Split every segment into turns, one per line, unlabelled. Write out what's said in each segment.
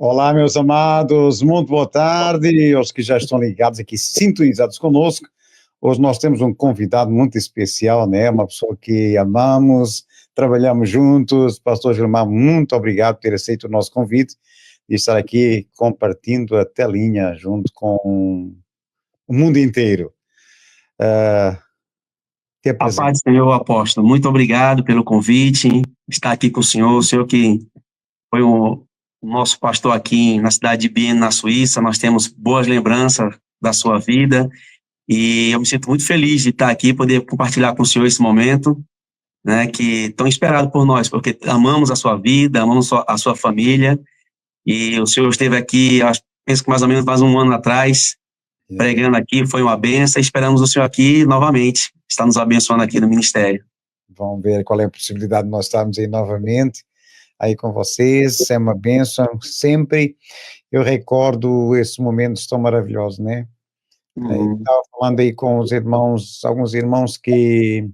Olá, meus amados, muito boa tarde aos que já estão ligados aqui, sintonizados conosco. Hoje nós temos um convidado muito especial, né? Uma pessoa que amamos, trabalhamos juntos. Pastor Gilmar, muito obrigado por ter aceito o nosso convite e estar aqui compartilhando a telinha junto com o mundo inteiro. Ter
A
prazer.
paz do Senhor, apóstolo. Muito obrigado pelo convite, estar aqui com o senhor que foi o nosso pastor aqui na cidade de Bienne, na Suíça. Nós temos boas lembranças da sua vida e eu me sinto muito feliz de estar aqui, poder compartilhar com o senhor esse momento, né, que tão esperado por nós, porque amamos a sua vida, amamos a sua família, e o senhor esteve aqui, penso que mais ou menos faz um ano atrás, pregando aqui, foi uma benção, e esperamos o senhor aqui novamente, está nos abençoando aqui no ministério.
Vamos ver qual é a possibilidade de nós estarmos aí novamente, aí com vocês, é uma bênção, sempre. Eu recordo esses momentos tão maravilhosos, né? Estava falando aí com os irmãos, alguns irmãos que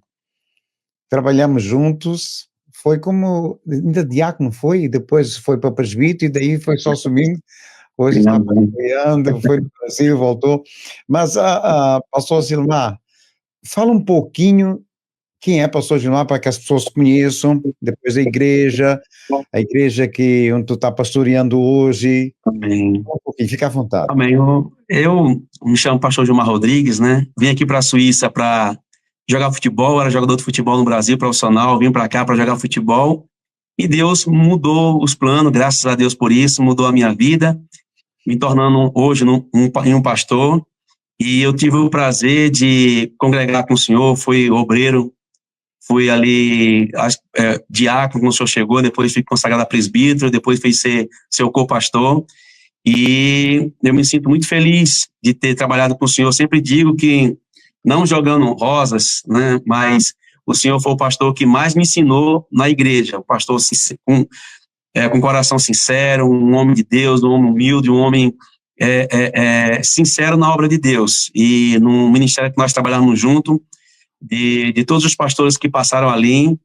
trabalhamos juntos, foi como, ainda diácono foi, depois foi para presbítero e daí foi só subindo, hoje está pastoreando, foi no Brasil, voltou. Mas, pastor Gilmar, fala um pouquinho quem é pastor Gilmar para que as pessoas conheçam, depois a igreja que onde tu está pastoreando hoje.
Amém.
Um pouquinho, fica à vontade.
Amém. Eu me chamo pastor Gilmar Rodrigues, né? Vim aqui para a Suíça para jogar futebol, era jogador de futebol no Brasil, profissional, vim para cá para jogar futebol, e Deus mudou os planos, graças a Deus por isso, mudou a minha vida, me tornando hoje um pastor, e eu tive o prazer de congregar com o senhor, fui obreiro, fui ali diácono quando o senhor chegou, depois fui consagrado a presbítero, depois fui ser seu co-pastor, e eu me sinto muito feliz de ter trabalhado com o senhor. Eu sempre digo que, não jogando rosas, né, mas o senhor foi o pastor que mais me ensinou na igreja, o pastor com coração sincero, um homem de Deus, um homem humilde, um homem sincero na obra de Deus. E no ministério que nós trabalhamos junto, de todos os pastores que passaram ali,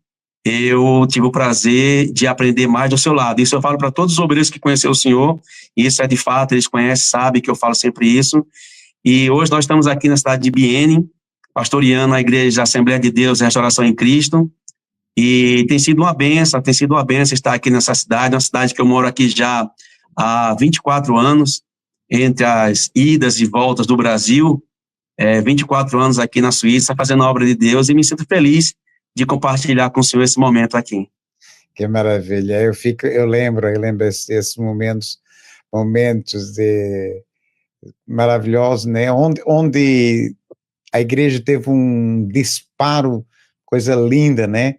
eu tive o prazer de aprender mais do seu lado. Isso eu falo para todos os obreiros que conheceram o senhor, e isso é de fato, eles conhecem, sabem que eu falo sempre isso. E hoje nós estamos aqui na cidade de Bienne, pastoreando a Igreja Assembleia de Deus e Restauração em Cristo, e tem sido uma benção estar aqui nessa cidade, uma cidade que eu moro aqui já há 24 anos, entre as idas e voltas do Brasil, 24 anos aqui na Suíça, fazendo a obra de Deus, e me sinto feliz de compartilhar com o senhor esse momento aqui.
Que maravilha, eu lembro esses momentos maravilhosos, né, onde a igreja teve um disparo, coisa linda, né,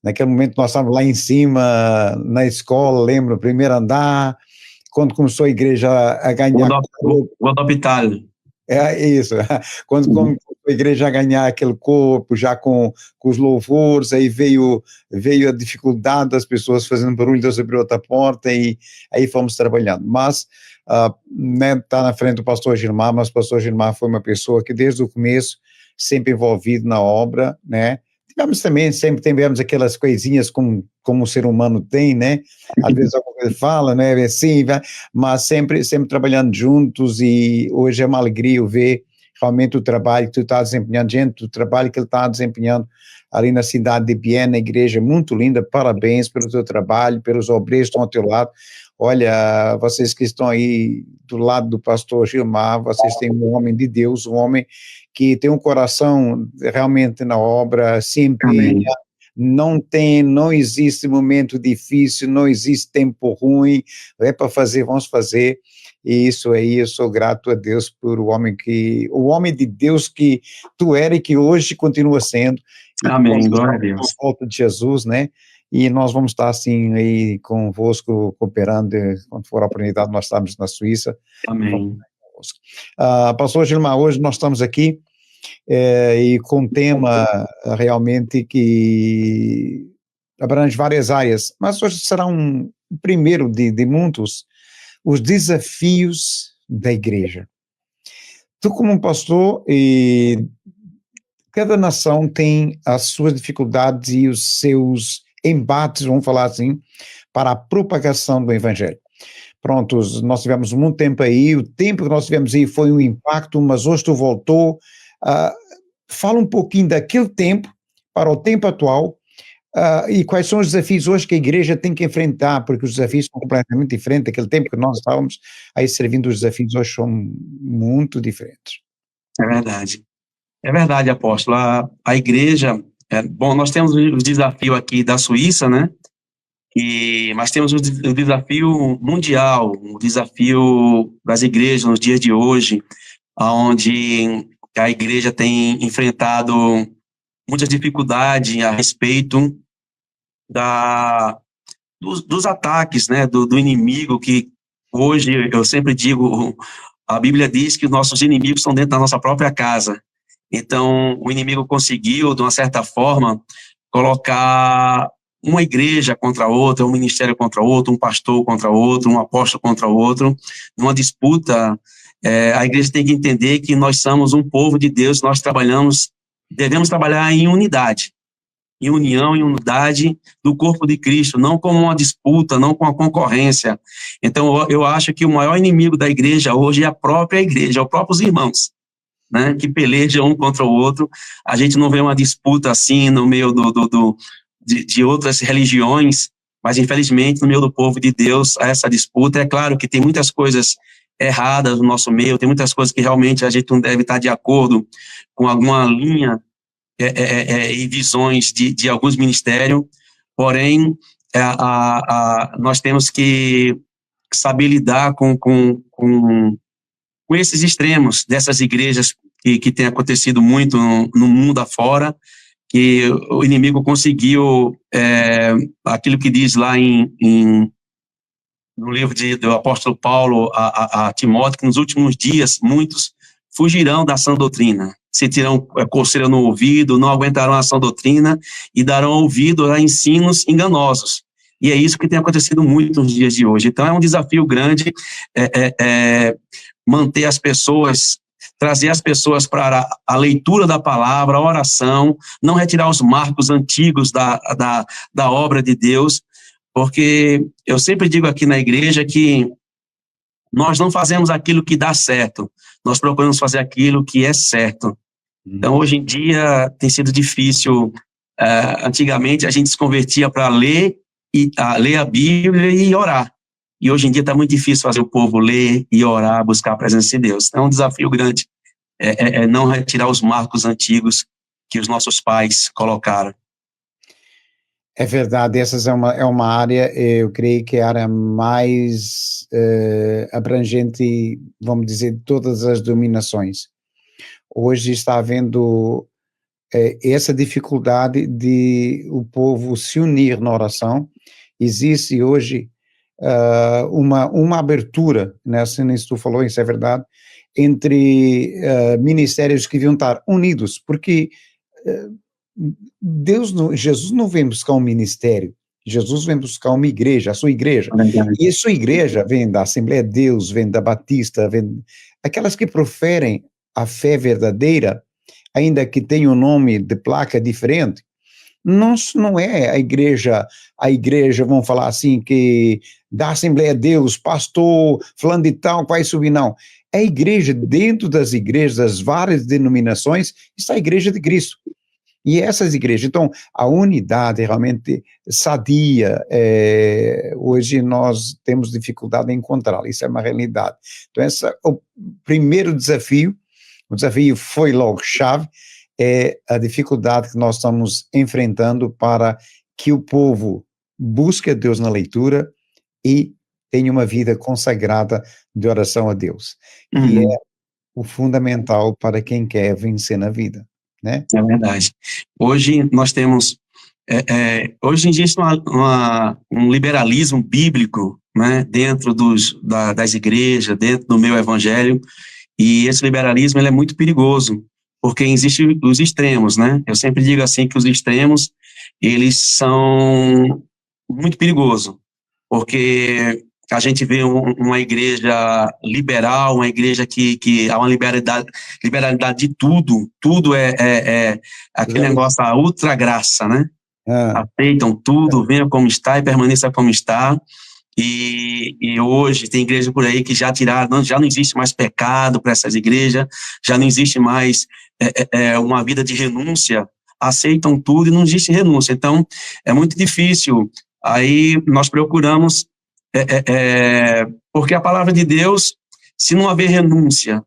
naquele momento nós estávamos lá em cima, na escola, lembro, primeiro andar, quando começou a igreja a ganhar...
O adoptado.
É isso, quando começou a igreja a ganhar aquele corpo, já com os louvores, aí veio a dificuldade das pessoas fazendo barulho, Deus abriu outra porta e aí fomos trabalhando, mas né, está na frente do pastor Gilmar, mas o pastor Gilmar foi uma pessoa que desde o começo, sempre envolvido na obra, né, sempre tivemos aquelas coisinhas como o ser humano tem, né, às vezes alguma coisa fala, né, assim, mas sempre trabalhando juntos, e hoje é uma alegria ver realmente o trabalho que tu está desempenhando, o trabalho que ele está desempenhando ali na cidade de Bienne, a igreja muito linda, parabéns pelo teu trabalho, pelos obreiros que estão ao teu lado. Olha, vocês que estão aí do lado do pastor Gilmar, vocês têm um homem de Deus, um homem que tem um coração realmente na obra, sempre. Não existe momento difícil, não existe tempo ruim, é para fazer, vamos fazer, e isso aí eu sou grato a Deus por o homem de Deus que tu era e que hoje continua sendo.
Amém, glória a Deus.
Volta de Jesus, né? E nós vamos estar assim aí convosco, cooperando, quando for a oportunidade, nós estamos na Suíça.
Amém.
Pastor Gilmar, hoje nós estamos aqui e com um tema realmente que abrange várias áreas, mas hoje será um primeiro de muitos, os desafios da igreja. Tu como um pastor, cada nação tem as suas dificuldades e os seus embates, vamos falar assim, para a propagação do evangelho. pronto, nós tivemos muito tempo aí, o tempo que nós tivemos aí foi um impacto, mas hoje tu voltou. Fala um pouquinho daquele tempo para o tempo atual, e quais são os desafios hoje que a igreja tem que enfrentar, porque os desafios são completamente diferentes daquele tempo que nós estávamos aí servindo. Os desafios hoje são muito diferentes.
É verdade, apóstolo. A igreja, bom, nós temos o desafio aqui da Suíça, né? Mas temos o desafio mundial, o desafio das igrejas nos dias de hoje, onde a igreja tem enfrentado muitas dificuldades a respeito dos ataques, né, do inimigo, que hoje, eu sempre digo, a Bíblia diz que os nossos inimigos estão dentro da nossa própria casa. Então, o inimigo conseguiu, de uma certa forma, colocar uma igreja contra outra, um ministério contra outro, um pastor contra outro, um apóstolo contra outro, numa disputa. A igreja tem que entender que nós somos um povo de Deus, nós devemos trabalhar em unidade, em união, em unidade do corpo de Cristo, não como uma disputa, não com a concorrência. Então, eu acho que o maior inimigo da igreja hoje é a própria igreja, os próprios irmãos, né, que pelejam um contra o outro. A gente não vê uma disputa assim no meio de outras religiões, mas infelizmente no meio do povo de Deus há essa disputa. É claro que tem muitas coisas erradas no nosso meio, tem muitas coisas que realmente a gente não deve estar de acordo com alguma linha e visões de alguns ministérios, porém nós temos que saber lidar com esses extremos dessas igrejas que tem acontecido muito no mundo afora, que o inimigo conseguiu, aquilo que diz lá no livro do apóstolo Paulo a Timóteo, que nos últimos dias muitos fugirão da sã doutrina, sentirão coceira no ouvido, não aguentarão a sã doutrina e darão ouvido a ensinos enganosos. E é isso que tem acontecido muito nos dias de hoje. Então é um desafio grande manter as pessoas, trazer as pessoas para a leitura da palavra, a oração, não retirar os marcos antigos da obra de Deus, porque eu sempre digo aqui na igreja que nós não fazemos aquilo que dá certo, nós procuramos fazer aquilo que é certo. Então, hoje em dia, tem sido difícil. Antigamente, a gente se convertia para ler a Bíblia e orar. E hoje em dia está muito difícil fazer o povo ler e orar, buscar a presença de Deus. Então, é um desafio grande, não retirar os marcos antigos que os nossos pais colocaram.
É verdade, essa é uma área, eu creio que é a área mais abrangente, vamos dizer, de todas as denominações. Hoje está havendo essa dificuldade de o povo se unir na oração. Existe hoje uma abertura, né, assim, isso tu falou, isso é verdade, entre ministérios que deviam estar unidos, porque Jesus não vem buscar um ministério, Jesus vem buscar uma igreja, a sua igreja, e a sua igreja vem da Assembleia de Deus, vem da Batista, vem aquelas que proferem a fé verdadeira, ainda que tenha um nome de placa diferente. Não é a igreja, vamos falar assim, que da Assembleia de Deus, pastor, fulano de tal, vai subir, não. É a igreja, dentro das igrejas, das várias denominações, está a igreja de Cristo. E essas igrejas, então, a unidade realmente sadia, hoje nós temos dificuldade em encontrá-la, isso é uma realidade. Então, esse é o primeiro desafio, o desafio foi logo chave, é a dificuldade que nós estamos enfrentando para que o povo busque a Deus na leitura e tenha uma vida consagrada de oração a Deus, que é o fundamental para quem quer vencer na vida, né?
É verdade. Hoje nós temos, hoje existe um liberalismo bíblico, né, dentro das igrejas, dentro do meio evangelho, e esse liberalismo ele é muito perigoso, porque existem os extremos, né? Eu sempre digo assim que os extremos, eles são muito perigosos, porque a gente vê uma igreja liberal, uma igreja que há uma liberalidade de tudo é aquele negócio, a ultra graça, né? Aceitam tudo, venha como está e permaneça como está, E hoje tem igreja por aí que já tiraram, já não existe mais pecado para essas igrejas, já não existe mais uma vida de renúncia, aceitam tudo e não existe renúncia. Então, é muito difícil. Aí nós procuramos, porque a palavra de Deus, se não haver renúncia,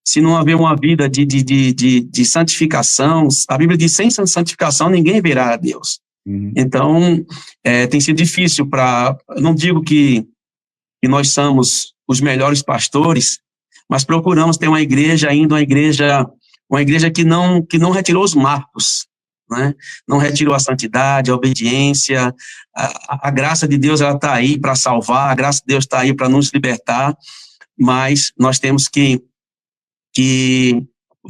se não haver uma vida de santificação, a Bíblia diz, sem santificação ninguém verá a Deus. Então, tem sido difícil não digo que nós somos os melhores pastores, mas procuramos ter uma igreja ainda, uma igreja que não retirou os marcos, né? Não retirou a santidade, a obediência, a graça de Deus, ela está aí para salvar, a graça de Deus está aí para nos libertar, mas nós temos que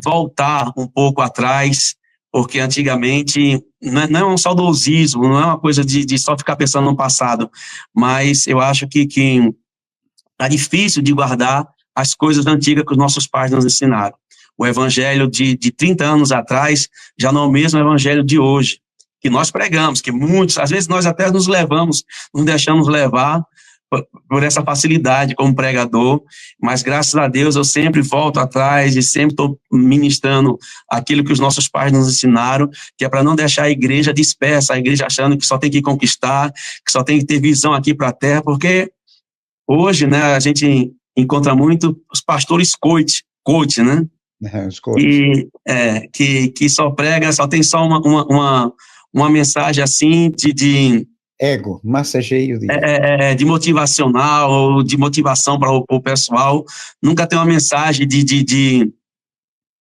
voltar um pouco atrás, porque antigamente não é um saudosismo, não é uma coisa de só ficar pensando no passado, mas eu acho que é difícil de guardar as coisas antigas que os nossos pais nos ensinaram. O evangelho de 30 anos atrás já não é o mesmo evangelho de hoje, que nós pregamos, que muitos, às vezes nós até nos deixamos levar por essa facilidade como pregador, mas graças a Deus eu sempre volto atrás e sempre estou ministrando aquilo que os nossos pais nos ensinaram, que é para não deixar a igreja dispersa, a igreja achando que só tem que conquistar, que só tem que ter visão aqui para a terra, porque hoje, né, a gente encontra muito os pastores coach, né?
Os coaches.
Que só prega, só tem só uma mensagem assim de
ego, massageio
de motivacional, ou de motivação para o pessoal, nunca tem uma mensagem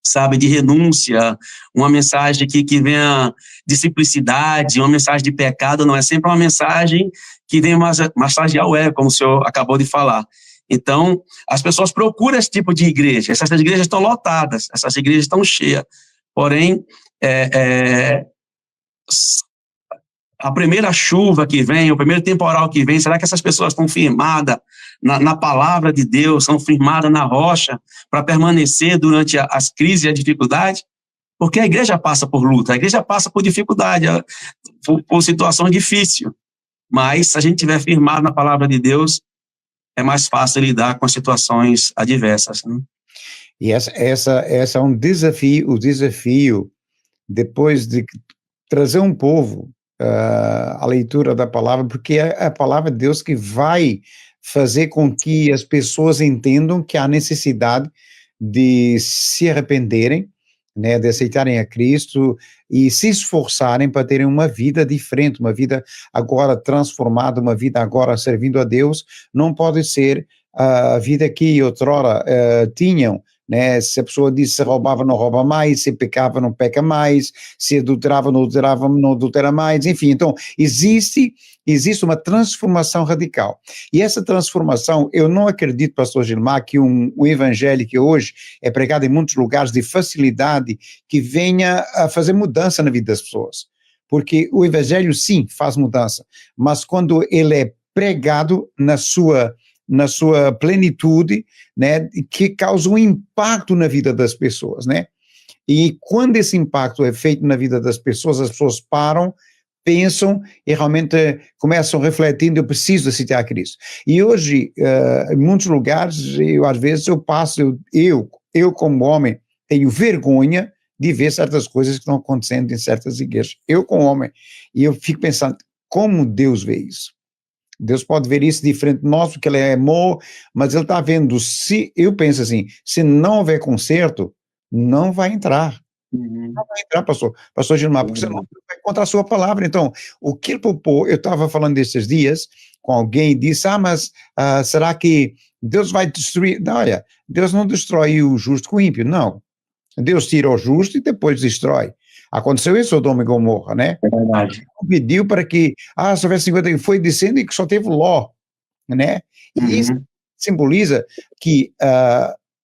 sabe, de renúncia, uma mensagem que venha de simplicidade, uma mensagem de pecado, não é sempre uma mensagem que vem massagear o ego, como o senhor acabou de falar. Então, as pessoas procuram esse tipo de igreja, essas igrejas estão lotadas, essas igrejas estão cheias, porém, a primeira chuva que vem, o primeiro temporal que vem, será que essas pessoas estão firmadas na palavra de Deus, estão firmadas na rocha para permanecer durante as crises e a dificuldade? Porque a igreja passa por luta, a igreja passa por dificuldade, por situações difíceis, mas se a gente estiver firmado na palavra de Deus, é mais fácil lidar com as situações adversas, né?
E essa é um desafio, o desafio depois de trazer um povo a leitura da palavra, porque é a palavra de Deus que vai fazer com que as pessoas entendam que há necessidade de se arrependerem, né, de aceitarem a Cristo e se esforçarem para terem uma vida diferente, uma vida agora transformada, uma vida agora servindo a Deus. Não pode ser a vida que outrora tinham, né? Se a pessoa disse se roubava, não rouba mais, se pecava, não peca mais, se adulterava, não adultera mais, enfim. Então, existe uma transformação radical. E essa transformação, eu não acredito, pastor Gilmar, que um evangelho que hoje é pregado em muitos lugares de facilidade, que venha a fazer mudança na vida das pessoas. Porque o evangelho, sim, faz mudança, mas quando ele é pregado na sua plenitude, né, que causa um impacto na vida das pessoas, né? E quando esse impacto é feito na vida das pessoas, as pessoas param, pensam e realmente começam refletindo, eu preciso aceitar a Cristo. E hoje, em muitos lugares, às vezes eu como homem, tenho vergonha de ver certas coisas que estão acontecendo em certas igrejas. Eu como homem. E eu fico pensando, como Deus vê isso? Deus pode ver isso diferente de nós, porque ele é amor, mas ele está vendo, eu penso assim, se não houver conserto, não vai entrar. Não vai entrar, pastor Gilmar, porque você não vai encontrar a sua palavra. Então, o que ele propôs, eu estava falando desses dias com alguém e disse, mas será que Deus vai destruir? Não, olha, Deus não destrói o justo com o ímpio, não. Deus tira o justo e depois destrói. Aconteceu isso, Sodoma e Gomorra, né?
É verdade.
Pediu para que, se houvesse 50, foi descendo e que só teve Ló, né? E isso simboliza que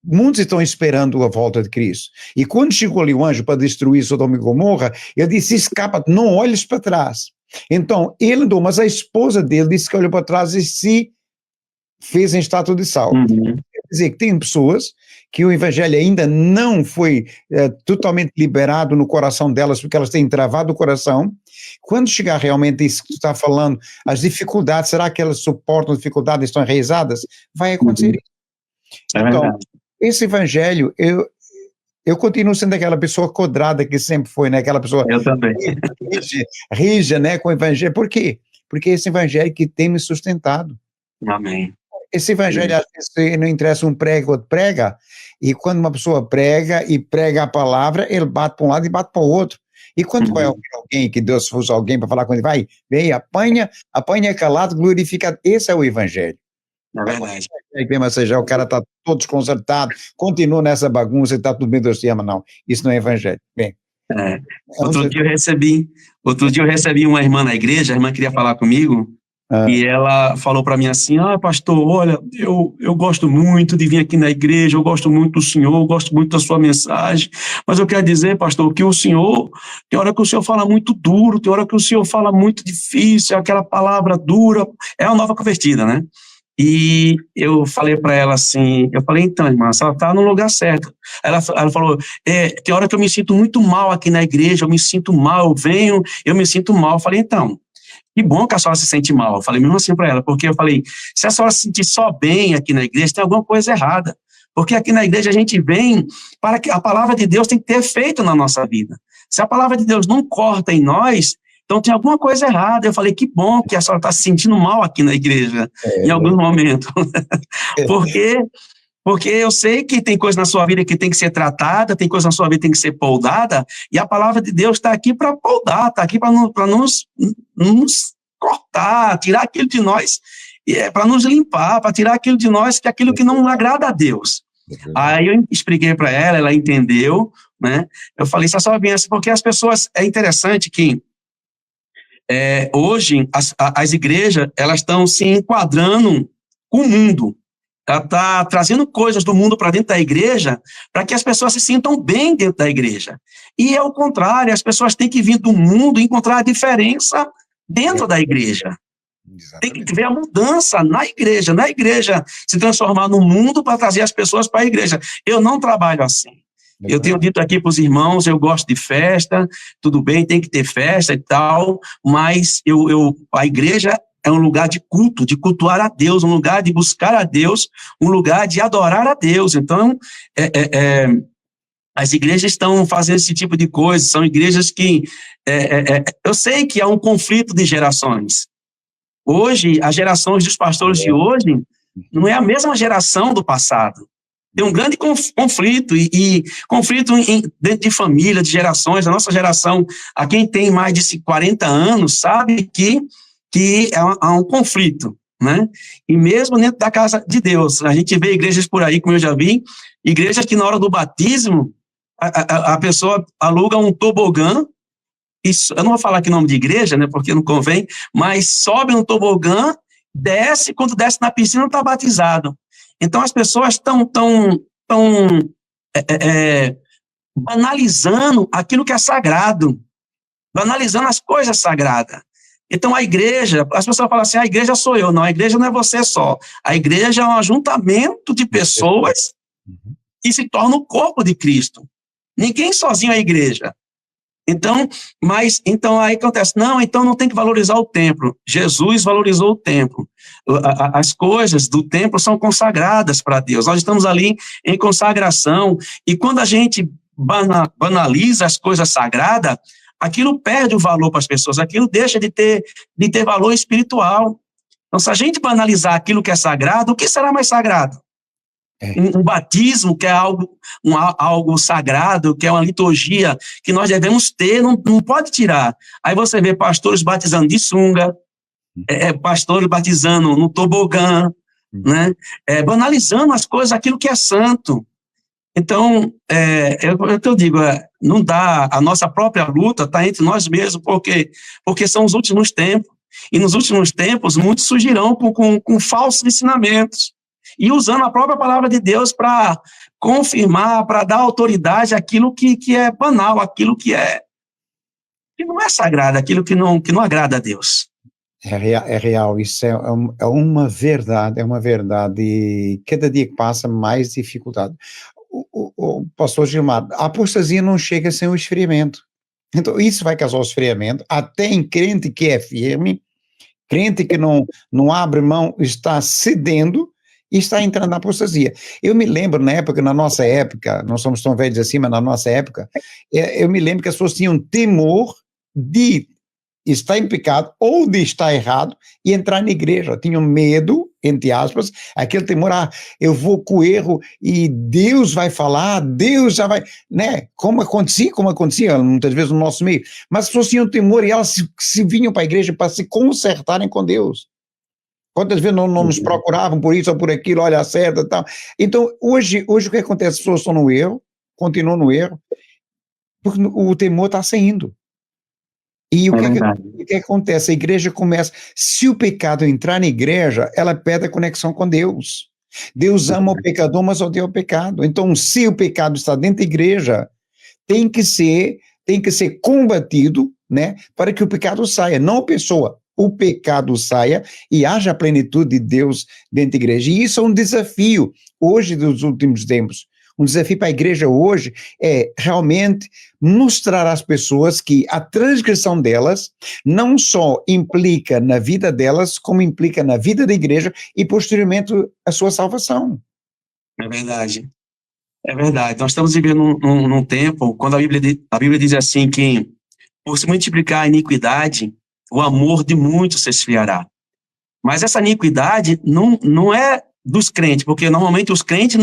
muitos estão esperando a volta de Cristo. E quando chegou ali o anjo para destruir Sodoma e Gomorra, ele disse, escapa, não olhes para trás. Então, ele andou, mas a esposa dele disse que olhou para trás e se fez em estátua de sal. Quer dizer que tem pessoas que o evangelho ainda não foi totalmente liberado no coração delas, porque elas têm travado o coração, Quando chegar realmente isso que tu está falando, as dificuldades, será que elas suportam dificuldades e estão enraizadas? Vai acontecer isso.
É
Então,
verdade.
esse evangelho, eu continuo sendo aquela pessoa quadrada que sempre foi, né? Aquela pessoa
Eu também.
rija, né, com o evangelho. Por quê? Porque esse evangelho que tem me sustentado.
Amém.
Esse evangelho, às vezes, não interessa um prega, outro prega, e quando uma pessoa prega e prega a palavra, ele bate para um lado e bate para o outro. E quando vai ouvir alguém, que Deus usa alguém para falar com ele, vai, vem, apanha calado, glorifica. Esse é o evangelho.
É verdade.
Ou seja, o cara está todo desconcertado, continua nessa bagunça e está tudo bem, Deus te ama. Não, isso não é evangelho. Bem,
Outro dia eu recebi uma irmã na igreja, a irmã queria falar comigo, e ela falou para mim assim, pastor, olha, eu gosto muito de vir aqui na igreja, eu gosto muito do senhor, eu gosto muito da sua mensagem, mas eu quero dizer, pastor, que o senhor, tem hora que o senhor fala muito duro, tem hora que o senhor fala muito difícil, aquela palavra dura, é uma nova convertida, né? E eu falei para ela assim, então, irmã, ela está no lugar certo. Ela falou, tem hora que eu me sinto muito mal aqui na igreja, eu me sinto mal, eu me sinto mal. Eu falei, então, que bom que a senhora se sente mal. Eu falei mesmo assim para ela, porque eu falei, se a senhora se sentir só bem aqui na igreja, tem alguma coisa errada. Porque aqui na igreja a gente vem para que a palavra de Deus tem que ter efeito na nossa vida. Se a palavra de Deus não corta em nós, então tem alguma coisa errada. Eu falei, que bom que a senhora está se sentindo mal aqui na igreja, em alguns momentos. Porque eu sei que tem coisa na sua vida que tem que ser tratada, tem coisa na sua vida que tem que ser poldada, e a palavra de Deus está aqui para poldar, está aqui para nos cortar, tirar aquilo de nós, para nos limpar, para tirar aquilo de nós, que é aquilo que não agrada a Deus. Aí eu expliquei para ela entendeu, né? Eu falei, só bem assim, porque as pessoas, é interessante que hoje as igrejas, elas estão se enquadrando com o mundo. Ela está trazendo coisas do mundo para dentro da igreja para que as pessoas se sintam bem dentro da igreja. E é o contrário, as pessoas têm que vir do mundo e encontrar a diferença dentro da igreja. Tem que ver a mudança na igreja se transformar no mundo para trazer as pessoas para a igreja. Eu não trabalho assim. Eu tenho dito aqui para os irmãos, eu gosto de festa, tudo bem, tem que ter festa e tal, mas a igreja é um lugar de culto, de cultuar a Deus, um lugar de buscar a Deus, um lugar de adorar a Deus. Então, as igrejas estão fazendo esse tipo de coisa, são igrejas que... eu sei que há um conflito de gerações. Hoje, as gerações dos pastores de hoje não é a mesma geração do passado. Tem um grande conflito, e conflito dentro de família, de gerações. A nossa geração, a quem tem mais de 40 anos, sabe que há um conflito, né? E mesmo dentro da casa de Deus, a gente vê igrejas por aí, como eu já vi, igrejas que na hora do batismo, a pessoa aluga um tobogã, eu não vou falar aqui o nome de igreja, né, porque não convém, mas sobe no tobogã, desce, quando desce na piscina está batizado. Então as pessoas estão banalizando aquilo que é sagrado, banalizando as coisas sagradas. Então a igreja, as pessoas falam assim, a igreja sou eu. Não, a igreja não é você só. A igreja é um ajuntamento de pessoas que se torna o corpo de Cristo. Ninguém sozinho é a igreja. Então aí acontece, então não tem que valorizar o templo. Jesus valorizou o templo. As coisas do templo são consagradas para Deus. Nós estamos ali em consagração, e quando a gente banaliza as coisas sagradas, aquilo perde o valor para as pessoas, aquilo deixa de ter valor espiritual. Então, se a gente banalizar aquilo que é sagrado, o que será mais sagrado? Um batismo, que é algo sagrado, que é uma liturgia que nós devemos ter, não pode tirar. Aí você vê pastores batizando de sunga, pastores batizando no tobogã, né? Banalizando as coisas, aquilo que é santo. Então, eu digo, não dá, a nossa própria luta está entre nós mesmos, porque são os últimos tempos, e nos últimos tempos muitos surgirão com falsos ensinamentos, e usando a própria palavra de Deus para confirmar, para dar autoridade àquilo que é banal, aquilo que não é sagrado, aquilo que não agrada a Deus.
É real, isso é uma verdade, e cada dia que passa mais dificuldade. O pastor Gilmar, a apostasia não chega sem o esfriamento. Então, isso vai causar o esfriamento, até em crente que é firme, crente que não abre mão, está cedendo e está entrando na apostasia. Eu me lembro, na nossa época, não somos tão velhos assim, mas na nossa época, eu me lembro que as pessoas tinham temor de estar em pecado ou de estar errado e entrar na igreja. Tinham medo, entre aspas, aquele temor, eu vou com o erro e Deus vai falar, Deus já vai, né? Como acontecia muitas vezes no nosso meio. Mas as pessoas tinham temor e elas se vinham para a igreja para se consertarem com Deus. Quantas vezes não nos procuravam por isso ou por aquilo, olha, acerta e tal. Então, hoje o que acontece? As pessoas estão no erro, continuam no erro, porque o temor está saindo. E o que acontece? A igreja começa, se o pecado entrar na igreja, ela perde a conexão com Deus. Deus ama o pecador, mas odeia o pecado. Então, se o pecado está dentro da igreja, tem que ser combatido, né, para que o pecado saia, não a pessoa. O pecado saia e haja a plenitude de Deus dentro da igreja. E isso é um desafio hoje dos últimos tempos. Um desafio para a igreja hoje é realmente mostrar às pessoas que a transgressão delas não só implica na vida delas, como implica na vida da igreja e posteriormente a sua salvação.
É verdade. É verdade. Nós estamos vivendo num tempo, quando a Bíblia diz assim que, por se multiplicar a iniquidade, o amor de muitos se esfriará. Mas essa iniquidade não é dos crentes, porque normalmente os crentes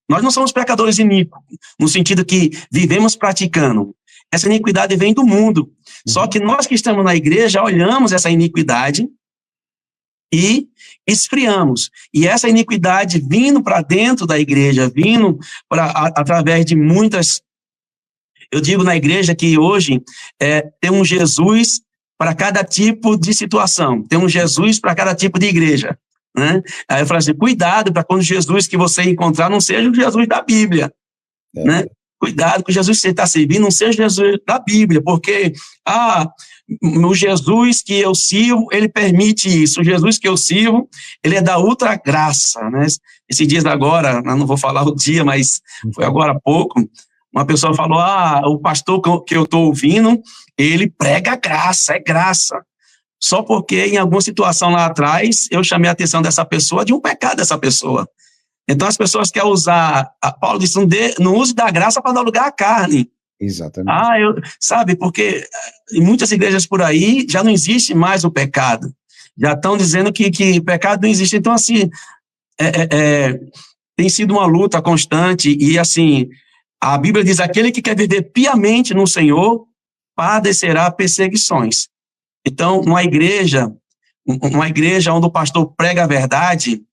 nós não somos pecadores iníquos, no sentido que vivemos praticando. Essa iniquidade vem do mundo. Só que nós que estamos na igreja olhamos essa iniquidade e esfriamos. E essa iniquidade vindo para dentro da igreja, vindo através de muitas... Eu digo na igreja que hoje tem um Jesus para cada tipo de situação, tem um Jesus para cada tipo de igreja. Né? Aí eu falo assim, cuidado para quando Jesus que você encontrar não seja o Jesus da Bíblia. Né? Cuidado com o Jesus que você está servindo, não seja o Jesus da Bíblia, porque o Jesus que eu sirvo, ele permite isso. O Jesus que eu sirvo, ele é da ultra graça. Né? Esses dias agora, eu não vou falar o dia, mas foi agora há pouco, uma pessoa falou, o pastor que eu estou ouvindo, ele prega graça, é graça. Só porque em alguma situação lá atrás, eu chamei a atenção dessa pessoa de um pecado dessa pessoa. Então as pessoas querem usar, Paulo disse, não use da graça para dar lugar à carne.
Exatamente.
Sabe, porque em muitas igrejas por aí já não existe mais o pecado. Já estão dizendo que pecado não existe. Então assim, tem sido uma luta constante e assim, a Bíblia diz, aquele que quer viver piamente no Senhor, padecerá perseguições. Então, uma igreja onde o pastor prega a verdade,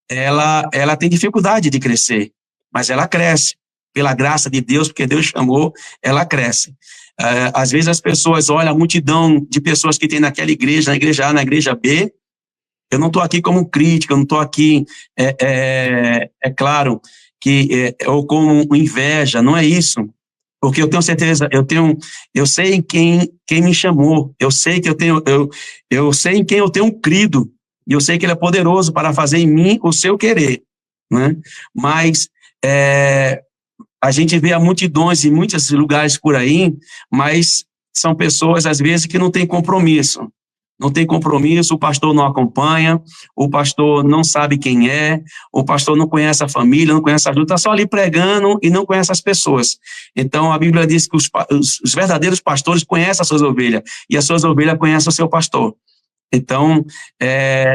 ela tem dificuldade de crescer, mas ela cresce. Pela graça de Deus, porque Deus chamou, ela cresce. Às vezes as pessoas olham a multidão de pessoas que tem naquela igreja, na igreja A, na igreja B. Eu não estou aqui como crítica, eu não estou aqui, claro, ou como inveja, não é isso. Porque eu tenho certeza, eu sei em quem me chamou, eu sei em quem eu tenho crido, e eu sei que ele é poderoso para fazer em mim o seu querer, né? Mas a gente vê multidões em muitos lugares por aí, mas são pessoas, às vezes, que não têm compromisso. Não tem compromisso, o pastor não acompanha, o pastor não sabe quem é, o pastor não conhece a família, não conhece a ajuda, está só ali pregando e não conhece as pessoas. Então, a Bíblia diz que os verdadeiros pastores conhecem as suas ovelhas, e as suas ovelhas conhecem o seu pastor. Então,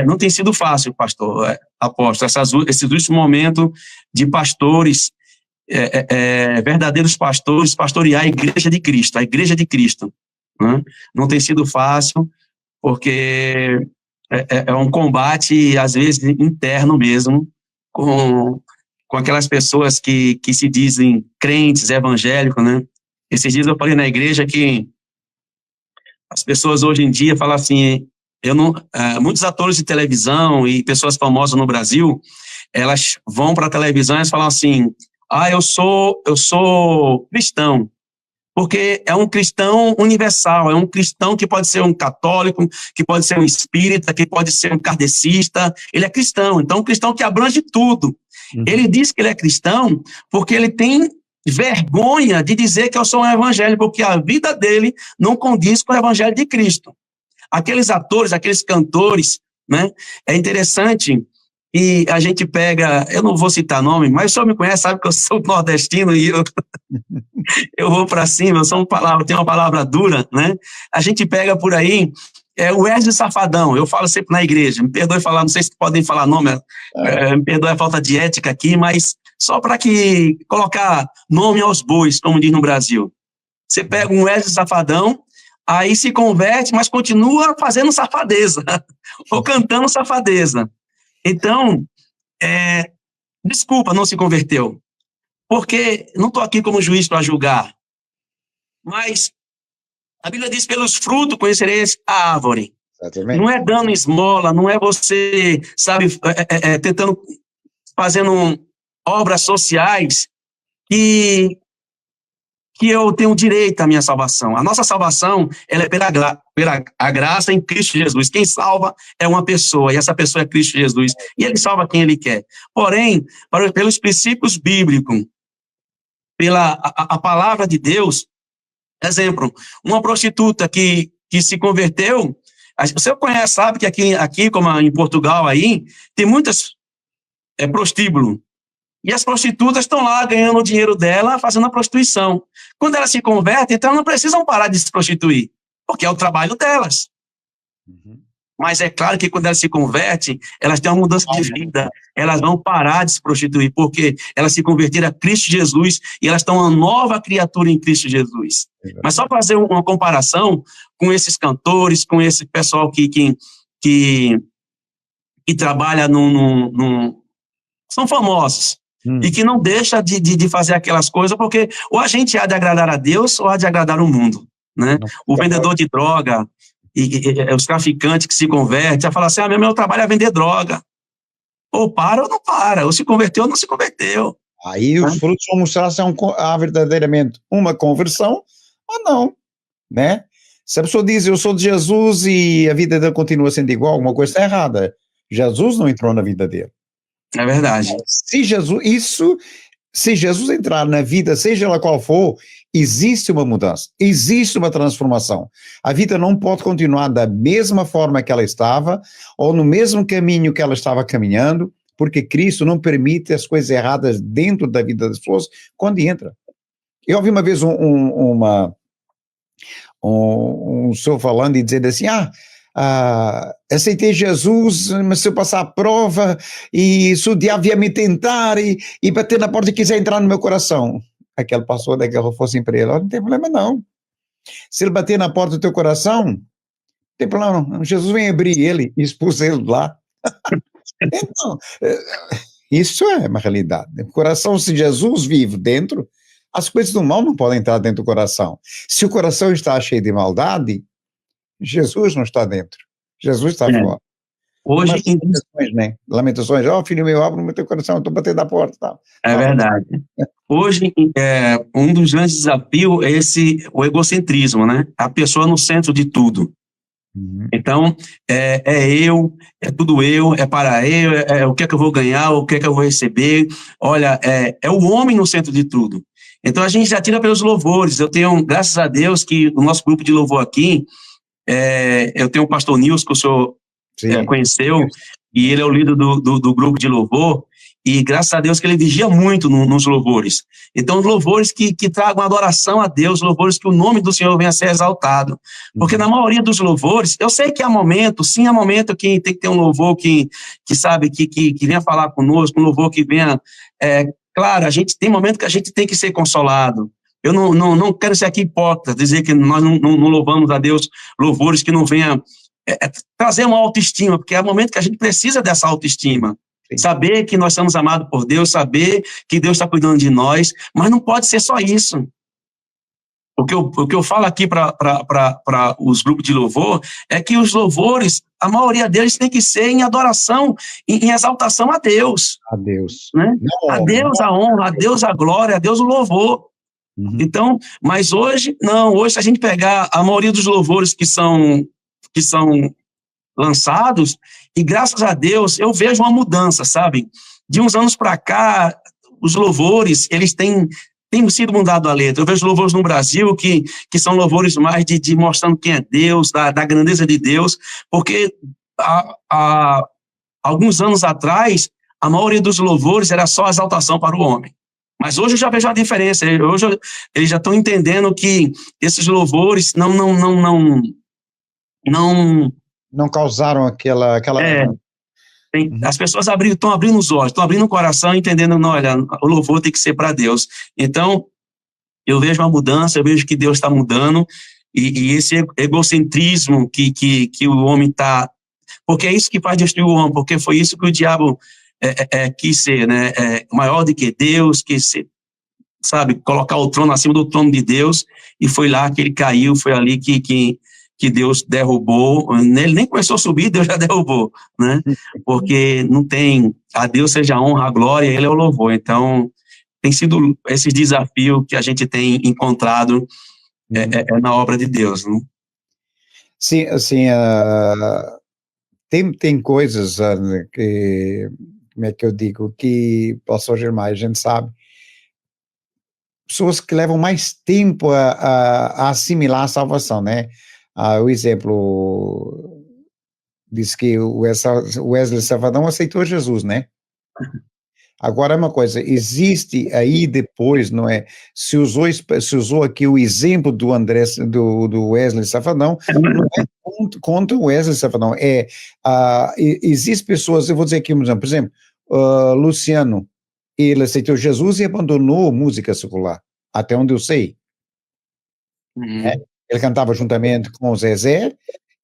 não tem sido fácil, pastor, apóstolo, esses últimos momentos de pastores, verdadeiros pastores, pastorear a igreja de Cristo, né? Não tem sido fácil, porque é um combate, às vezes, interno mesmo, com aquelas pessoas que se dizem crentes, evangélicos, né? Esses dias eu falei na igreja que as pessoas hoje em dia falam assim, muitos atores de televisão e pessoas famosas no Brasil, elas vão para a televisão e elas falam assim, eu sou cristão. Porque é um cristão universal, é um cristão que pode ser um católico, que pode ser um espírita, que pode ser um kardecista, ele é cristão, então um cristão que abrange tudo. Ele diz que ele é cristão porque ele tem vergonha de dizer que eu sou um evangélico, porque a vida dele não condiz com o evangelho de Cristo. Aqueles atores, aqueles cantores, né? É interessante, e a gente pega, eu não vou citar nome, mas o senhor me conhece, sabe que eu sou nordestino e eu vou para cima, eu tenho uma palavra dura, né? A gente pega por aí, o Wesley Safadão, eu falo sempre na igreja, me perdoe falar, não sei se podem falar nome, me perdoe a falta de ética aqui, mas só para colocar nome aos bois, como diz no Brasil. Você pega um Wesley Safadão, aí se converte, mas continua fazendo safadeza, ou cantando safadeza. Então, desculpa, não se converteu, porque não estou aqui como juiz para julgar, mas a Bíblia diz, pelos frutos conhecereis a árvore. Exatamente. Não é dando esmola, não é você, sabe, fazendo obras sociais que eu tenho direito à minha salvação. A nossa salvação, ela é pela a graça em Cristo Jesus. Quem salva é uma pessoa, e essa pessoa é Cristo Jesus, e ele salva quem ele quer. Porém, pelos princípios bíblicos, pela a palavra de Deus, exemplo, uma prostituta que se converteu, você conhece, sabe que aqui como em Portugal, aí, tem muitas prostíbulos. E as prostitutas estão lá ganhando o dinheiro dela, fazendo a prostituição. Quando elas se convertem, então não precisam parar de se prostituir, porque é o trabalho delas. Uhum. Mas é claro que quando elas se convertem, elas têm uma mudança de vida, elas vão parar de se prostituir, porque elas se converteram a Cristo Jesus e elas estão uma nova criatura em Cristo Jesus. Mas só fazer uma comparação com esses cantores, com esse pessoal que trabalha são famosos. E que não deixa de fazer aquelas coisas, porque ou a gente há de agradar a Deus ou há de agradar o mundo, né? O vendedor de droga e os traficantes que se convertem, já falam assim, meu trabalho é vender droga. Ou para ou não para, ou se converteu ou não se converteu.
Aí os frutos vão mostrar se há verdadeiramente uma conversão ou não, né? Se a pessoa diz, eu sou de Jesus e a vida dele continua sendo igual, alguma coisa está errada. Jesus não entrou na vida dele.
É verdade.
Se Jesus entrar na vida, seja ela qual for, existe uma mudança, existe uma transformação. A vida não pode continuar da mesma forma que ela estava, ou no mesmo caminho que ela estava caminhando, porque Cristo não permite as coisas erradas dentro da vida das pessoas quando entra. Eu ouvi uma vez um senhor falando e dizendo assim, aceitei Jesus, mas se eu passar a prova e se o diabo vier me tentar e bater na porta e quiser entrar no meu coração, aquele pastor da guerra fosse assim para ele, não tem problema não, se ele bater na porta do teu coração, não tem problema não, Jesus vem abrir ele e expulsa ele de lá. Então, isso é uma realidade, o coração, se Jesus vive dentro, as coisas do mal não podem entrar dentro do coração. Se o coração está cheio de maldade, Jesus não está dentro, Jesus está fora.
Hoje,
lamentações, filho meu, abre o teu coração, eu estou batendo a porta. Tal.
É verdade. Hoje, um dos grandes desafios é o egocentrismo, né? A pessoa no centro de tudo. Uhum. Então, é tudo eu, é para eu, o que é que eu vou ganhar, o que é que eu vou receber. Olha, é o homem no centro de tudo. Então, a gente já tira pelos louvores. Eu tenho, graças a Deus, que o nosso grupo de louvor aqui, eu tenho o pastor Nilson, que o senhor conheceu, e ele é o líder do grupo de louvor, e graças a Deus que ele vigia muito nos louvores. Então, os louvores que tragam adoração a Deus, louvores que o nome do Senhor venha a ser exaltado. Porque na maioria dos louvores, eu sei que há momento, sim, há momento que tem que ter um louvor que sabe, que venha falar conosco, um louvor que venha... claro, tem momento que a gente tem que ser consolado. Eu não quero ser aqui hipócrita, dizer que nós não louvamos a Deus louvores que não venham trazer uma autoestima, porque é o momento que a gente precisa dessa autoestima. Sim. Saber que nós somos amados por Deus, saber que Deus está cuidando de nós, mas não pode ser só isso. O que eu falo aqui para os grupos de louvor é que os louvores, a maioria deles tem que ser em adoração, em exaltação a Deus.
A Deus.
Né? A Deus a honra, a Deus a glória, a Deus o louvor. Uhum. Então, mas hoje, não. Hoje, se a gente pegar a maioria dos louvores que são lançados, e graças a Deus, eu vejo uma mudança, sabe? De uns anos para cá, os louvores, eles têm tem sido mudado a letra. Eu vejo louvores no Brasil que são louvores mais de mostrando quem é Deus, da grandeza de Deus, porque há alguns anos atrás, a maioria dos louvores era só exaltação para o homem. Mas hoje eu já vejo a diferença. Hoje eles já estão entendendo que esses louvores
não causaram aquela...
As pessoas estão abrindo os olhos, estão abrindo o coração, entendendo, não, olha, o louvor tem que ser para Deus. Então, eu vejo uma mudança, eu vejo que Deus está mudando, e esse egocentrismo que o homem está... Porque é isso que faz destruir o homem, porque foi isso que o diabo quis ser, né? Maior do que Deus, quis ser, sabe, colocar o trono acima do trono de Deus, e foi lá que ele caiu, foi ali que Deus derrubou. Ele nem começou a subir, Deus já derrubou, né? Porque não tem, a Deus seja a honra, a glória, ele é o louvor. Então, tem sido esse desafio que a gente tem encontrado na obra de Deus, né?
Sim, assim, tem coisas que, como é que eu digo, que, pastor Germán, a gente sabe, pessoas que levam mais tempo a assimilar a salvação, né? O exemplo diz que o Wesley Safadão aceitou Jesus, né? Agora, uma coisa, existe aí depois, não é? Se usou aqui o exemplo do Wesley Safadão, não é contra o Wesley Safadão, existe pessoas, eu vou dizer aqui um exemplo, por exemplo, Luciano, ele aceitou Jesus e abandonou música secular, até onde eu sei. Ele cantava juntamente com o Zezé,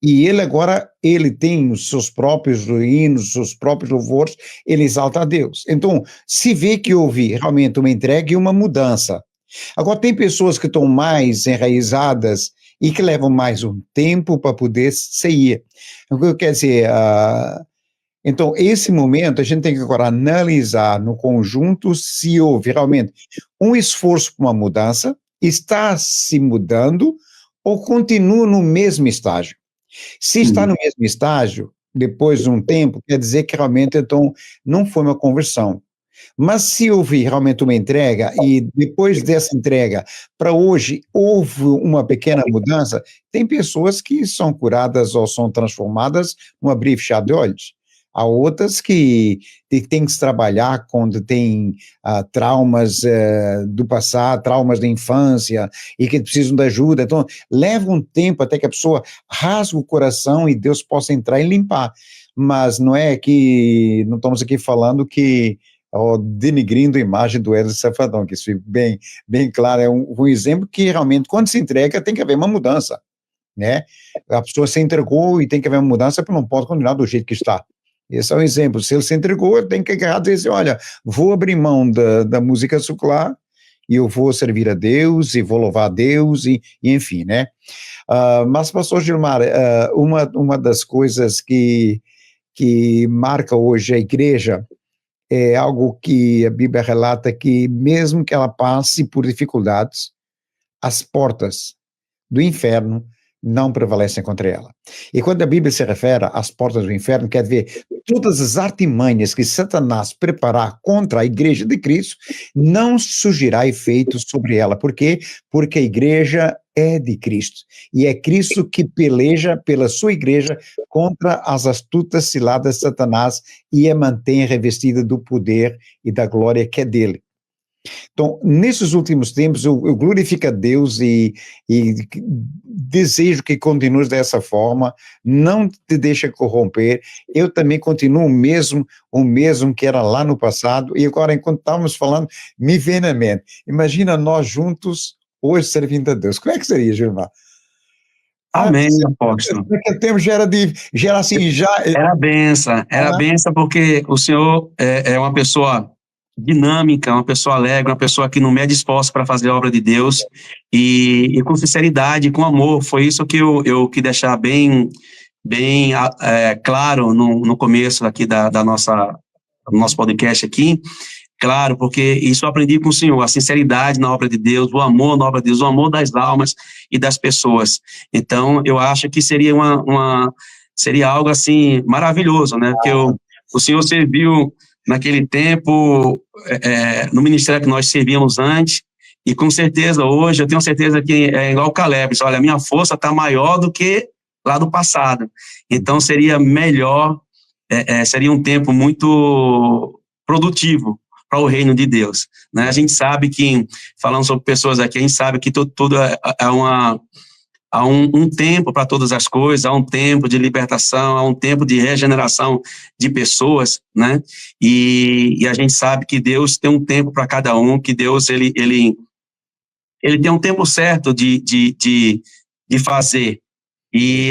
e ele tem os seus próprios hinos, os seus próprios louvores, ele exalta a Deus. Então, se vê que houve realmente uma entrega e uma mudança. Agora, tem pessoas que estão mais enraizadas e que levam mais um tempo para poder sair. O que eu quero dizer, então, esse momento, a gente tem que agora analisar no conjunto se houve realmente um esforço para uma mudança, está se mudando ou continua no mesmo estágio. Se está no mesmo estágio, depois de um tempo, quer dizer que realmente, então, não foi uma conversão. Mas se houve realmente uma entrega, e depois dessa entrega, para hoje, houve uma pequena mudança, tem pessoas que são curadas ou são transformadas num abrir e fechar de olhos. Há outras que tem que se trabalhar quando tem traumas do passado, traumas da infância, e que precisam de ajuda. Então, leva um tempo até que a pessoa rasgue o coração e Deus possa entrar e limpar. Mas não é que, não estamos aqui falando que, denigrindo a imagem do Wesley Safadão, que isso fica bem claro, é um exemplo que realmente, quando se entrega, tem que haver uma mudança, né? A pessoa se entregou e tem que haver uma mudança, porque não pode continuar do jeito que está. Esse é um exemplo. Se ele se entregou, ele tem que agarrar e dizer, olha, vou abrir mão da música secular e eu vou servir a Deus e vou louvar a Deus e enfim, né? Mas, pastor Gilmar, uma das coisas que marca hoje a igreja é algo que a Bíblia relata, que mesmo que ela passe por dificuldades, as portas do inferno não prevalecem contra ela. E quando a Bíblia se refere às portas do inferno, quer dizer, todas as artimanhas que Satanás preparar contra a igreja de Cristo, não surgirá efeito sobre ela. Por quê? Porque a igreja é de Cristo. E é Cristo que peleja pela sua igreja contra as astutas ciladas de Satanás e a mantém revestida do poder e da glória que é dele. Então, nesses últimos tempos, eu glorifico a Deus e desejo que continues dessa forma, não te deixe corromper, eu também continuo o mesmo que era lá no passado, e agora, enquanto estávamos falando, me vem na mente, imagina nós juntos, hoje, servindo a Deus, como é que seria, Gilmar?
Amém, apóstolo.
Naquele tempo
Era benção, porque o senhor é uma pessoa dinâmica, uma pessoa alegre, uma pessoa que não mede esforço para fazer a obra de Deus, e com sinceridade, com amor. Foi isso que eu quis deixar bem claro no começo aqui do nosso podcast aqui. Claro, porque isso eu aprendi com o senhor, a sinceridade na obra de Deus, o amor na obra de Deus, o amor das almas e das pessoas. Então, eu acho que seria seria algo assim maravilhoso, né? Porque o senhor serviu naquele tempo no ministério que nós servíamos antes, E com certeza, hoje, eu tenho certeza que é igual o Caleb, diz, olha, a minha força está maior do que lá do passado. Então, seria melhor, seria um tempo muito produtivo para o reino de Deus, né? A gente sabe que, falando sobre pessoas aqui, a gente sabe que tudo há um tempo para todas as coisas, há um tempo de libertação, há um tempo de regeneração de pessoas, né? E a gente sabe que Deus tem um tempo para cada um, que Deus, ele tem um tempo certo de fazer.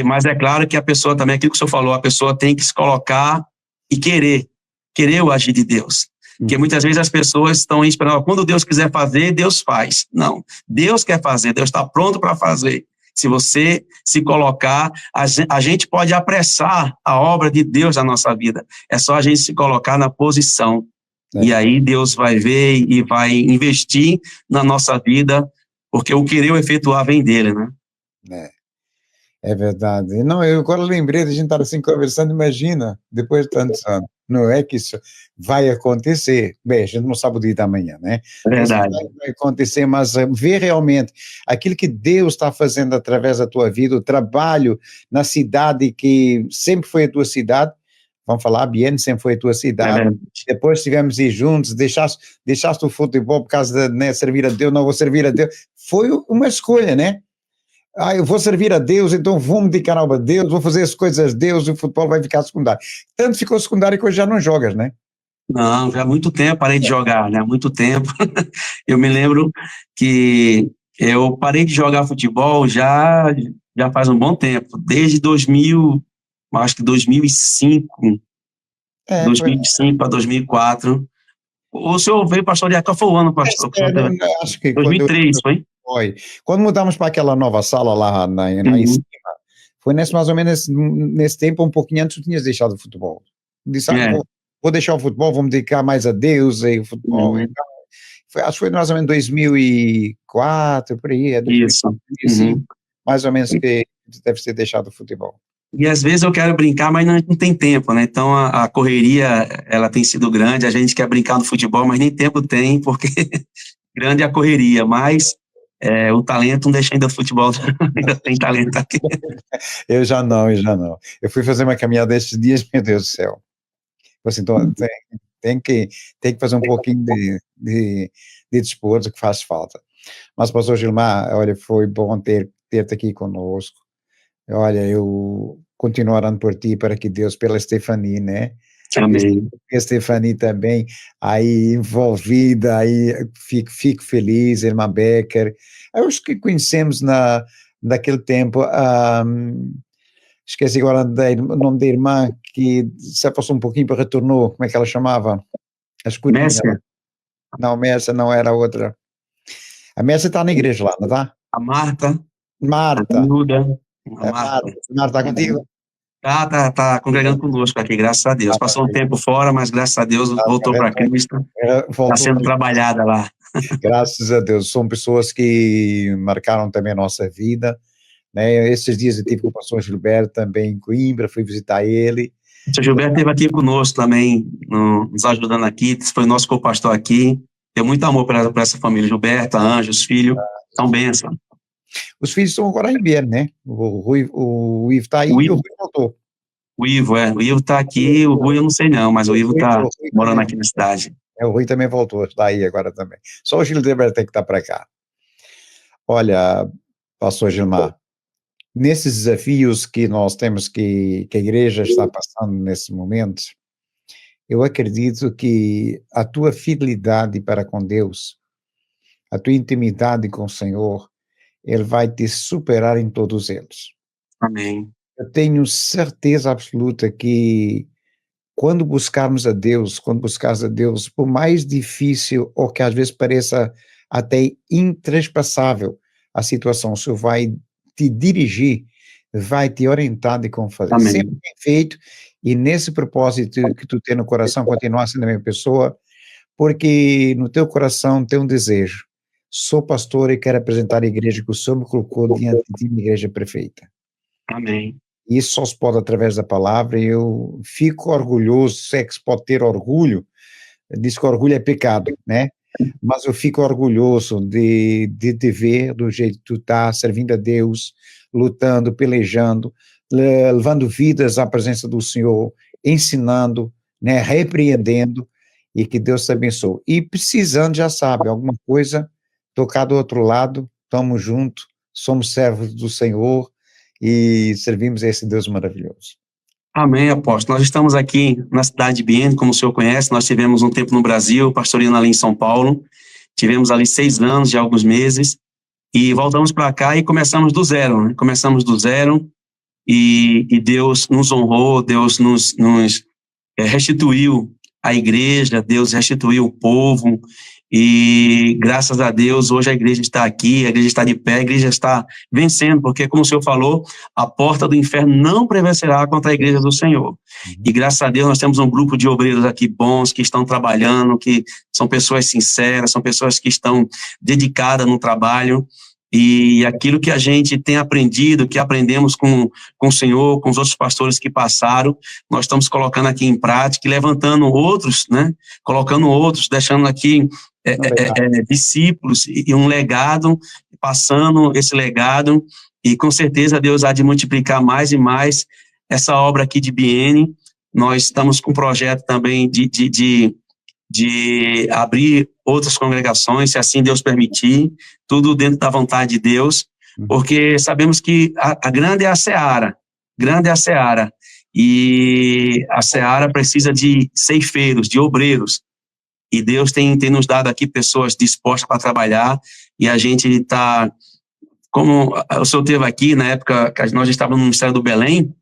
Mas é claro que a pessoa também, aquilo que o senhor falou, a pessoa tem que se colocar e querer o agir de Deus. Porque muitas vezes as pessoas estão esperando, quando Deus quiser fazer, Deus faz. Não, Deus quer fazer, Deus está pronto para fazer. Se você se colocar, a gente pode apressar a obra de Deus na nossa vida. É só a gente se colocar na posição. E aí Deus vai ver e vai investir na nossa vida, porque o querer o efetuar vem dele, né?
É verdade. Não, eu agora lembrei de a gente estar assim conversando, imagina, depois de tantos anos, não é que isso vai acontecer. Bem, a gente não sabe o dia da manhã, né?
É verdade.
Isso vai acontecer, mas ver realmente aquilo que Deus está fazendo através da tua vida, o trabalho na cidade que sempre foi a tua cidade, vamos falar, Bienne sempre foi a tua cidade, depois estivemos aí juntos, deixaste o futebol por causa de, né, servir a Deus, não vou servir a Deus, foi uma escolha, né? Eu vou servir a Deus, então vou me dedicar a Deus, vou fazer as coisas a Deus e o futebol vai ficar secundário. Tanto ficou secundário que hoje já não jogas, né?
Não, já há muito tempo parei de jogar, né? Há muito tempo. Eu me lembro que eu parei de jogar futebol já faz um bom tempo, desde 2000, acho que 2005, 2005 para 2004. O senhor veio, pastor, de qual foi o ano, pastor?
Acho que
2003, foi?
Foi. Quando mudamos para aquela nova sala lá em cima, foi mais ou menos nesse tempo, um pouquinho antes, tu tinhas deixado o futebol. Disse, vou deixar o futebol, vou me dedicar mais a Deus e o futebol. Então, acho que foi mais ou menos 2004, por aí. 2004, 2005, mais ou menos que deve ter deixado o futebol.
E às vezes eu quero brincar, mas não tem tempo, né? Então a correria, ela tem sido grande, a gente quer brincar no futebol, mas nem tempo tem, porque grande é a correria, mas o talento não deixa ainda o futebol, ainda tem talento aqui.
Eu já não. Eu fui fazer uma caminhada estes dias, meu Deus do céu. Assim, então, tem que fazer um pouquinho de desporto que faz falta. Mas, pastor Gilmar, olha, foi bom ter-te aqui conosco. Olha, eu continuo orando por ti, para que Deus, pela Stephanie, né?
Amém.
A Stephanie também, aí envolvida, aí fico feliz, irmã Becker. Eu acho que conhecemos naquele tempo, esqueci agora o nome da irmã, que se passou um pouquinho para retornou, como é que ela chamava? A escurinha. Não, Mércia não era a outra. A Mércia está na igreja lá, não está?
A Marta.
Marta.
A Milda.
Marta está contigo?
Tá congregando conosco aqui, graças a Deus. Passou um tempo fora, mas graças a Deus voltou para Cristo. Está sendo trabalhada lá.
Graças a Deus. São pessoas que marcaram também a nossa vida, né? Esses dias eu tive com o pastor Gilberto também em Coimbra, fui visitar ele.
O pastor Gilberto esteve aqui conosco também, nos ajudando aqui, foi nosso co-pastor aqui. Tenho muito amor para essa família, Gilberto, a Ângela, os filhos, são bênçãos.
Os filhos estão agora em Bienne, né? O Ivo está aí e o Rui voltou.
O Ivo está aqui, o Rui eu não sei não, mas o Ivo está morando aqui na cidade.
O Rui também voltou, está aí agora também. Só o Gilberto tem que estar para cá. Olha, pastor Gilmar, nesses desafios que nós temos, que a igreja está passando nesse momento, eu acredito que a tua fidelidade para com Deus, a tua intimidade com o Senhor, Ele vai te superar em todos eles.
Amém.
Eu tenho certeza absoluta que quando buscarmos a Deus, por mais difícil ou que às vezes pareça até intrespassável a situação, o Senhor vai te dirigir, vai te orientar de como fazer.
Amém.
Sempre bem feito, e nesse propósito que tu tem no coração, continuar sendo a mesma pessoa, porque no teu coração tem um desejo. Sou pastor e quero apresentar a igreja que o Senhor me colocou diante de uma igreja perfeita.
Amém.
Isso só se pode através da palavra, e eu fico orgulhoso, se é que se pode ter orgulho, diz que orgulho é pecado, né? mas eu fico orgulhoso de te ver do jeito que tu tá servindo a Deus, lutando, pelejando, levando vidas à presença do Senhor, ensinando, né, repreendendo, e que Deus te abençoe. E precisando, já sabe, alguma coisa, tocar do outro lado, estamos juntos, somos servos do Senhor e servimos a esse Deus maravilhoso.
Amém, apóstolo. Nós estamos aqui na cidade de Biene, como o senhor conhece, nós tivemos um tempo no Brasil, pastoreando ali em São Paulo, tivemos ali 6 anos, de alguns meses, e voltamos para cá e começamos do zero, né? Começamos do zero, e Deus nos honrou, Deus nos restituiu a igreja, Deus restituiu o povo, e graças a Deus hoje a igreja está aqui, a igreja está de pé, a igreja está vencendo, porque como o senhor falou, a porta do inferno não prevalecerá contra a igreja do Senhor. E graças a Deus nós temos um grupo de obreiros aqui bons, que estão trabalhando, que são pessoas sinceras, são pessoas que estão dedicadas no trabalho, e aquilo que a gente tem aprendido, que aprendemos com o Senhor, com os outros pastores que passaram, nós estamos colocando aqui em prática e levantando outros, né? Colocando outros, deixando aqui discípulos e um legado, passando esse legado, e com certeza Deus há de multiplicar mais e mais essa obra aqui de Biene. Nós estamos com um projeto também de abrir outras congregações, se assim Deus permitir, tudo dentro da vontade de Deus, porque sabemos que a grande é a seara, e a seara precisa de ceifeiros, de obreiros, e Deus tem nos dado aqui pessoas dispostas para trabalhar, e a gente está, como o senhor teve aqui, na época que nós estávamos no Ministério do Belém,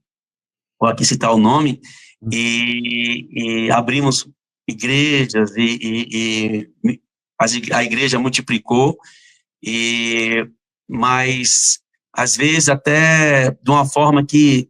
vou aqui citar o nome, e abrimos igrejas, e a igreja multiplicou, mas às vezes até de uma forma que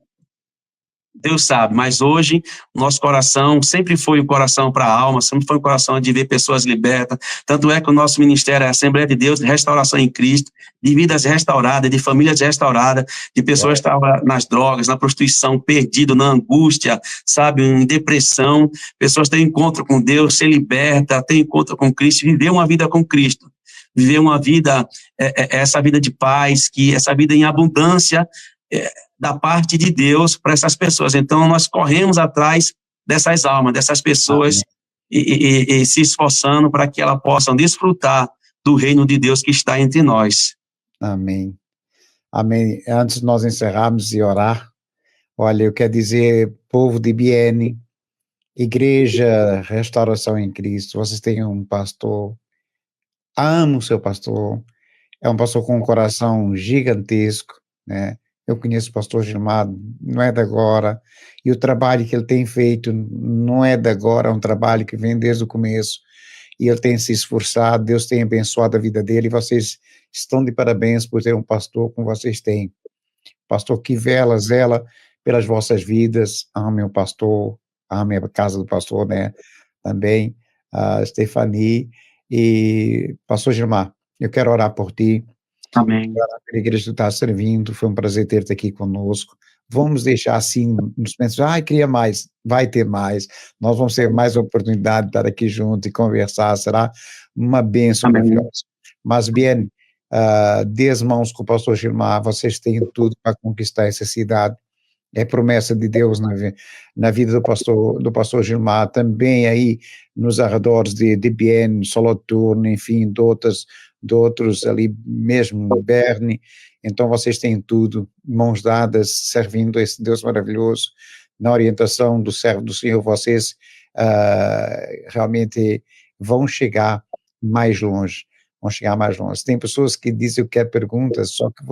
Deus sabe, mas hoje o nosso coração sempre foi o coração para a alma, sempre foi o coração de ver pessoas libertas, tanto é que o nosso ministério é a Assembleia de Deus de Restauração em Cristo, de vidas restauradas, de famílias restauradas, de pessoas que estavam nas drogas, na prostituição, perdido, na angústia, sabe, em depressão, pessoas têm encontro com Deus, se liberta, têm encontro com Cristo, viver uma vida com Cristo, viver uma vida, essa vida de paz, que essa vida em abundância, da parte de Deus para essas pessoas. Então, nós corremos atrás dessas almas, dessas pessoas, e se esforçando para que elas possam desfrutar do reino de Deus que está entre nós.
Amém. Amém. Antes de nós encerrarmos e orar, olha, eu quero dizer, povo de Biene, Igreja Restauração em Cristo, vocês têm um pastor, amo o seu pastor, é um pastor com um coração gigantesco, né? Eu conheço o pastor Gilmar, não é de agora, e o trabalho que ele tem feito não é de agora, é um trabalho que vem desde o começo, e ele tem se esforçado, Deus tem abençoado a vida dele, e vocês estão de parabéns por ter um pastor como vocês têm, pastor que zela pelas vossas vidas, ame o pastor, ame a casa do pastor, né, também, a Stephanie, e pastor Gilmar, eu quero orar por ti,
Amém.
A igreja está servindo, foi um prazer ter-te aqui conosco. Vamos deixar assim, nos pensar, queria mais, vai ter mais, nós vamos ter mais oportunidade de estar aqui junto e conversar, será uma bênção maravilhosa. Mas, bem, dê as mãos com o pastor Gilmar, vocês têm tudo para conquistar essa cidade, é promessa de Deus na vida do pastor Gilmar, também aí nos arredores de Bienne, Solothurn, enfim, de outros ali mesmo, Berne, então vocês têm tudo, mãos dadas, servindo a esse Deus maravilhoso, na orientação do servo do Senhor, vocês realmente vão chegar mais longe, Tem pessoas que dizem que quer perguntas, só que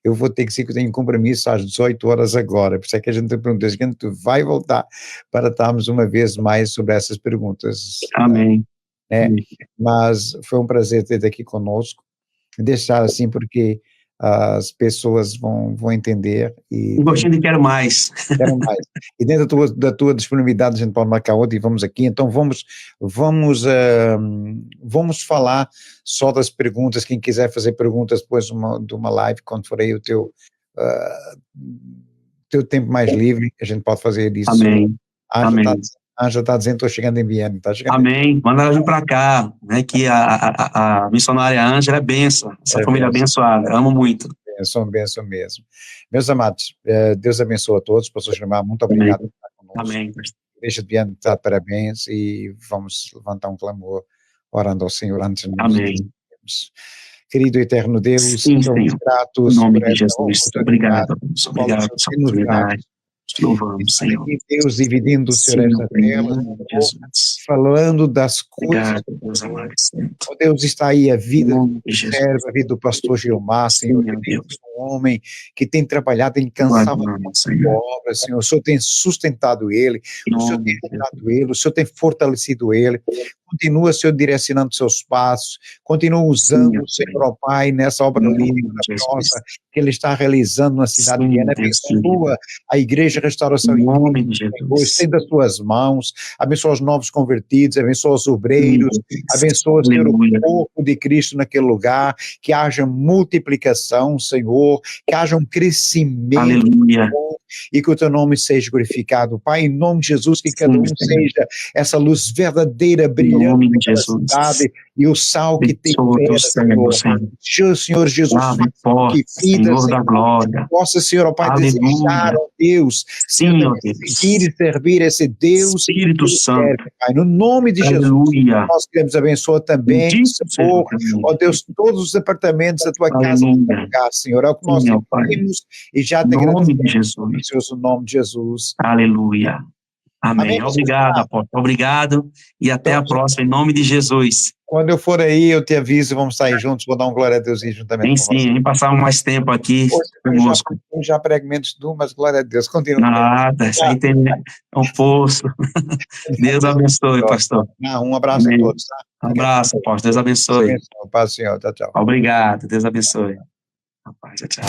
eu vou ter que ser que eu tenho compromisso às 18 horas agora, por isso é que a gente pergunta, a gente vai voltar para estarmos uma vez mais sobre essas perguntas.
Amém.
Mas foi um prazer ter aqui conosco, deixar assim porque as pessoas vão entender.
Um gostinho de quero mais.
Quero mais. E dentro da tua disponibilidade a gente pode marcar outra e vamos aqui, então vamos falar só das perguntas, quem quiser fazer perguntas depois de uma live, quando for aí o teu tempo mais livre, a gente pode fazer isso.
Amém. Amém.
Já está dizendo que estou chegando em Viena. Tá chegando
Amém. Manda ela vir para cá, né? Que a missionária Ângela é benção. Essa família abençoada. Amo muito.
Benção mesmo. Meus amados, Deus abençoe a todos. Pastor Gilmar, muito obrigado por estar conosco.
Amém.
Deixa de Viana dar parabéns e vamos levantar um clamor orando ao Senhor antes de nós.
Amém.
Querido eterno Deus,
Sim,
somos gratos
em nome
por
de
essa
Jesus. Obrigado por essa oportunidade. Louvamos, Senhor.
Aqui, Deus, dividindo o Senhor essa tela, falando das coisas.
Deus amado.
Oh, Deus, está aí a vida do servo, a vida do pastor Gilmar, Senhor, Deus, um homem que tem trabalhado incansavelmente obra, Senhor. O Senhor tem sustentado ele, o Senhor tem ajudado ele, o Senhor tem fortalecido ele. Continua, Senhor, direcionando seus passos, continua usando o Senhor, ó Pai, nessa obra linda, maravilhosa que ele está realizando na cidade de Viena. Abençoa a Igreja Restauração, em nome de Jesus, estenda as tuas mãos, abençoa os novos convertidos, abençoa os obreiros, abençoa, Senhor, o corpo de Cristo naquele lugar, que haja multiplicação, Senhor, que haja um crescimento,
aleluia,
e que o teu nome seja glorificado, Pai, em nome de Jesus, que cada um seja essa luz verdadeira, brilhante na cidade, e o sal que tem Senhor Jesus, que vida,
Senhor da glória,
possa, Senhor, ó Pai, desejar, ó Deus, seguir e servir esse Deus,
Espírito Santo,
Pai, no nome de Jesus, nós queremos abençoar também, Senhor, ó Deus, todos os departamentos da tua casa, Senhor, é o que nós pedimos e já te agradecemos, no nome de Jesus.
Aleluia. Amém. Obrigado, apóstolo. Obrigado e até a próxima, em nome de Jesus.
Quando eu for aí, eu te aviso, vamos sair juntos, vou dar um glória a Deus juntamente
com você. Sim, passar mais tempo aqui conosco.
Eu já prego menos tu, mas glória a Deus, continua.
Nada, isso aí tem um poço. Deus abençoe, pastor.
Um abraço a todos. Tá?
Um abraço, apóstolo. Deus abençoe.
Paz do Senhor. Tchau, tchau.
Obrigado, Deus abençoe. Tchau, tchau.